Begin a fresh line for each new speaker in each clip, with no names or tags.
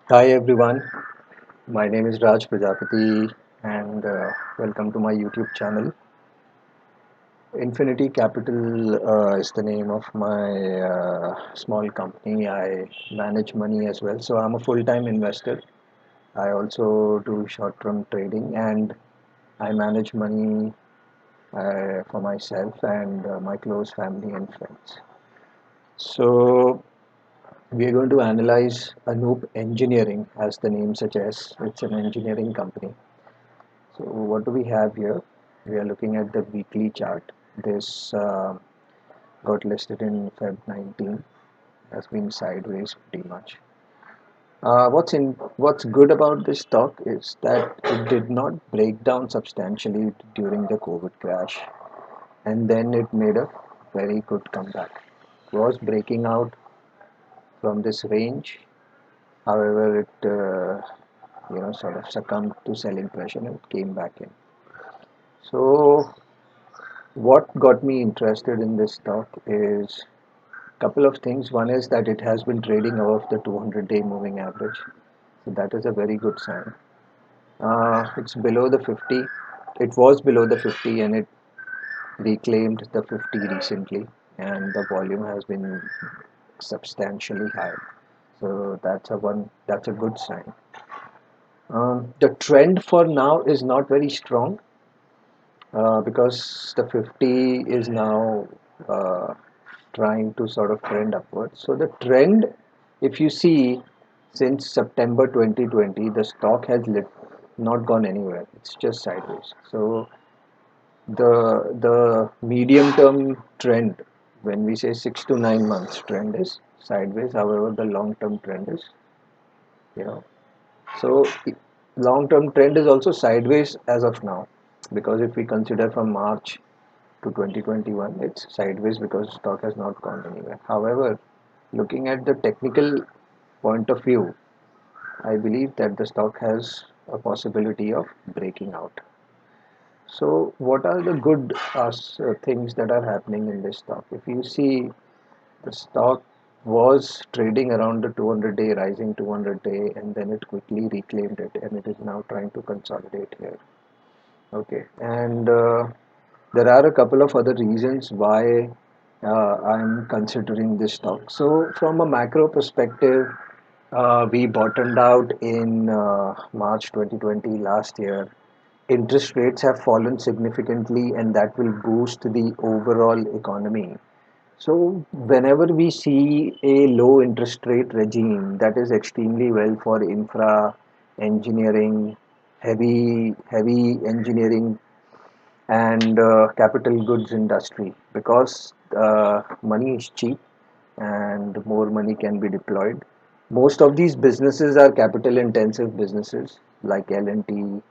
Hi everyone, my name is Raj Prajapati and welcome to my YouTube channel. Infinity Capital is the name of my small company. I manage money as well. So I'm a full-time investor. I also do short-term trading and I manage money for myself and my close family and friends. So we are going to analyze Anoop Engineering as the name suggests. It's an engineering company. So what do we have here? We are looking at the weekly chart. This got listed in Feb 19, has been sideways pretty much. What's good about this stock is that it did not break down substantially during the COVID crash, and then it made a very good comeback. It was breaking out from this range, however, it sort of succumbed to selling pressure and it came back in. So what got me interested in this stock is a couple of things. One is that it has been trading above the 200-day moving average. So that is a very good sign. It's below the 50. It was below the 50 and it reclaimed the 50 recently and the volume has been substantially high. So that's a good sign. The trend for now is not very strong because the 50 is now uh, trying to sort of trend upwards. So the trend, if you see, since September 2020, the stock has not gone anywhere. It's just sideways. So the medium term trend, when we say 6 to 9 months trend is sideways. However, the long term trend is, you know, so long term trend is also sideways as of now, because if we consider from March to 2021, it's sideways because stock has not gone anywhere. However, looking at the technical point of view, I believe that the stock has a possibility of breaking out. So, what are the good things that are happening in this stock? If you see, the stock was trading around the 200-day, rising 200-day, and then it quickly reclaimed it, and it is now trying to consolidate here. Okay, and there are a couple of other reasons why I'm considering this stock. So, from a macro perspective, we bottomed out in March 2020 last year. Interest rates have fallen significantly, and that will boost the overall economy. So, whenever we see a low interest rate regime, that is extremely well for infra, engineering, heavy engineering and capital goods industry, because money is cheap and more money can be deployed. Most of these businesses are capital intensive businesses like L&T,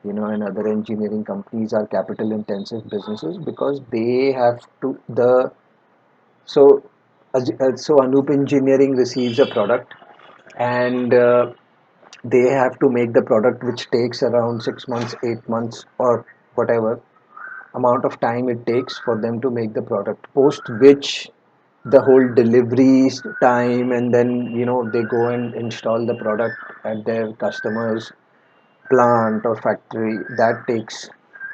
and other engineering companies are capital intensive businesses because they have to the so so Anup Engineering receives a product and they have to make the product, which takes around 6 months, 8 months, or whatever amount of time it takes for them to make the product, post which the whole delivery time, and then they go and install the product at their customers plant or factory. That takes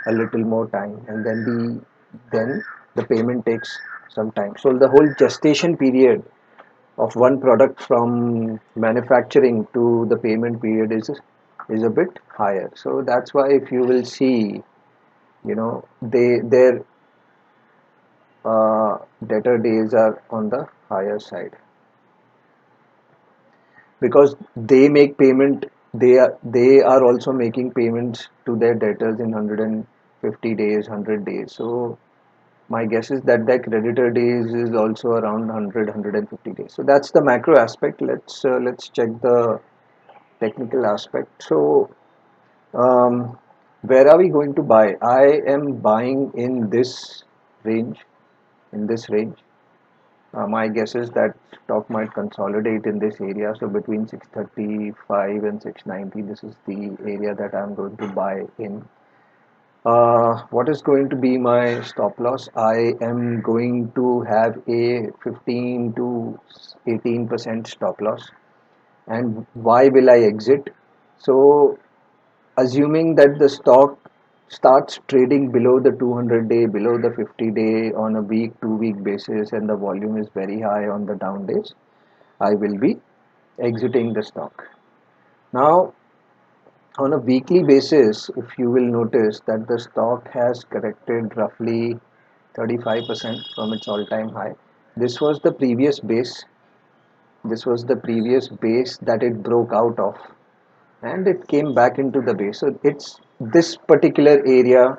a little more time, and then the payment takes some time. So the whole gestation period of one product from manufacturing to the payment period is a bit higher. So that's why, if you will see, their debtor days are on the higher side because they make payment. They are also making payments to their debtors in 150 days, 100 days. So my guess is that their creditor days is also around 100 days. So that's the macro aspect. Let's check the technical aspect. So where are we going to buy? I am buying in this range. In this range, my guess is that stock might consolidate in this area. So between 635 and 690, this is the area that I'm going to buy in. What is going to be my stop loss? I am going to have a 15 to 18% stop loss. and why will I exit? So assuming that the stock starts trading below the 200-day, below the 50-day on a week, 2 week basis, and the volume is very high on the down days, I will be exiting the stock. Now, on a weekly basis, if you will notice that the stock has corrected roughly 35% from its all-time high. This was the previous base. This was the previous base that it broke out of, and it came back into the base. So it's this particular area,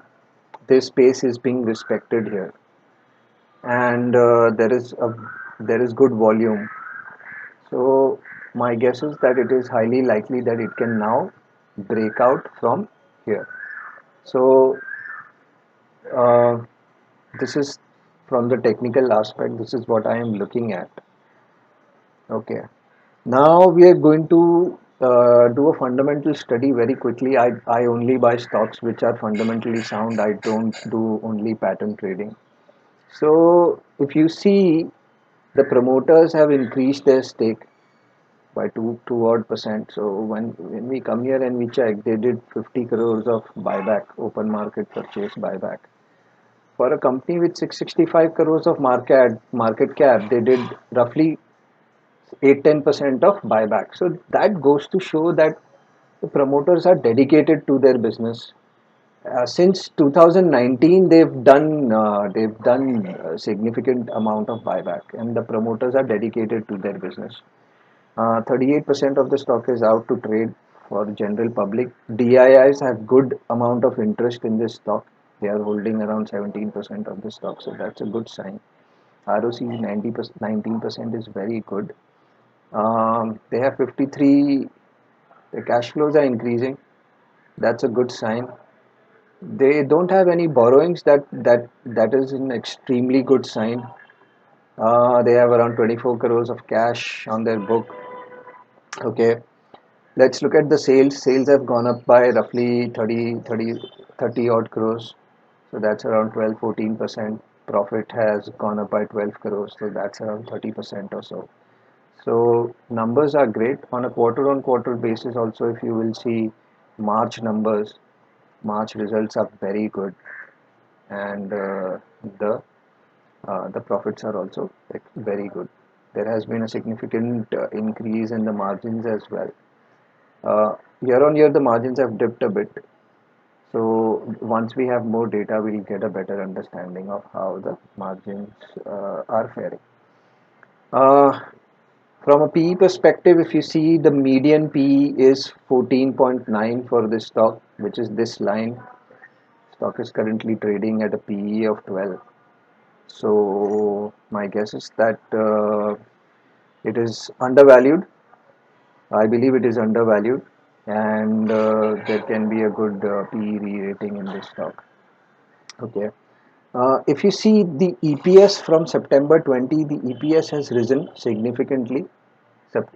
this space is being respected here, and there is good volume. So my guess is that it is highly likely that it can now break out from here. So uh, this is from the technical aspect. This is what I am looking at. Okay. Now we are going to do a fundamental study very quickly. I only buy stocks which are fundamentally sound. I don't do only pattern trading. So if you see, the promoters have increased their stake by two odd percent. So when we come here and we check, they did 50 crores of buyback, open market purchase buyback. For a company with 665 crores of market cap, they did roughly 8-10% of buyback. So that goes to show that the promoters are dedicated to their business. Since 2019, they've done a significant amount of buyback, and the promoters are dedicated to their business. 38% of the stock is out to trade for general public. DIIs have good amount of interest in this stock. They are holding around 17% of the stock, so that's a good sign. ROC 90%, 19% is very good. They have 53. The cash flows are increasing. That's a good sign. They don't have any borrowings. That is an extremely good sign. They have around 24 crores of cash on their book. Okay, let's look at the sales. Sales have gone up by roughly 30 odd crores. So that's around 12-14%. Profit has gone up by 12 crores. So that's around 30% or so. So numbers are great on a quarter-on-quarter basis. Also, if you will see March numbers, March results are very good, and the the profits are also very good. There has been a significant increase in the margins as well. Year on year, the margins have dipped a bit. So once we have more data, we'll get a better understanding of how the margins are faring. Uh, From a PE perspective, if you see, the median PE is 14.9 for this stock, which is this line. Stock is currently trading at a PE of 12. So my guess is that it is undervalued. I believe it is undervalued, and there can be a good PE re-rating in this stock. Okay. If you see the EPS from September 20, the EPS has risen significantly.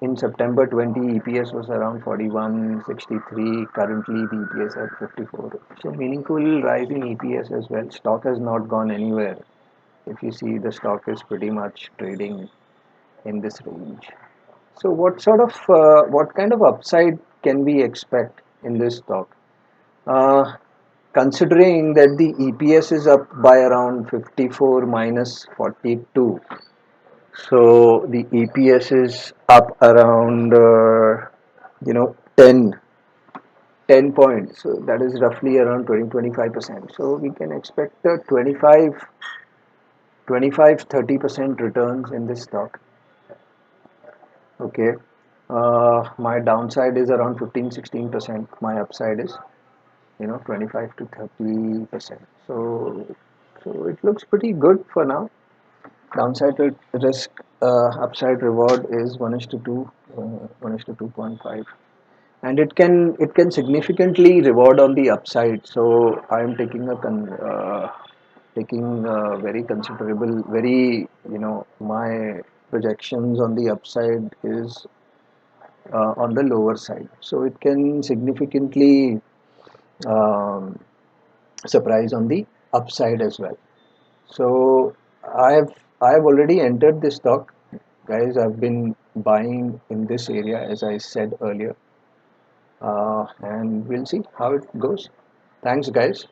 In September 20, EPS was around 41.63. Currently, the EPS at 54. So meaningful rise in EPS as well. Stock has not gone anywhere. If you see, the stock is pretty much trading in this range. So what kind of upside can we expect in this stock? Uh, Considering that the EPS is up by around 54 minus 42, so the EPS is up around 10 points. So that is roughly around 20-25%. So we can expect a 25-30% returns in this stock. Okay. My downside is around 15-16%. My upside is 25-30%. So it looks pretty good for now. Downside risk, upside reward is 1 is to 2, 1 is to 2.5, and it can significantly reward on the upside. So I am taking very considerable, very my projections on the upside is on the lower side. So it can significantly um, surprise on the upside as well. So I've I've already entered this stock, guys. I've been buying in this area, as I said earlier, and we'll see how it goes. Thanks, guys.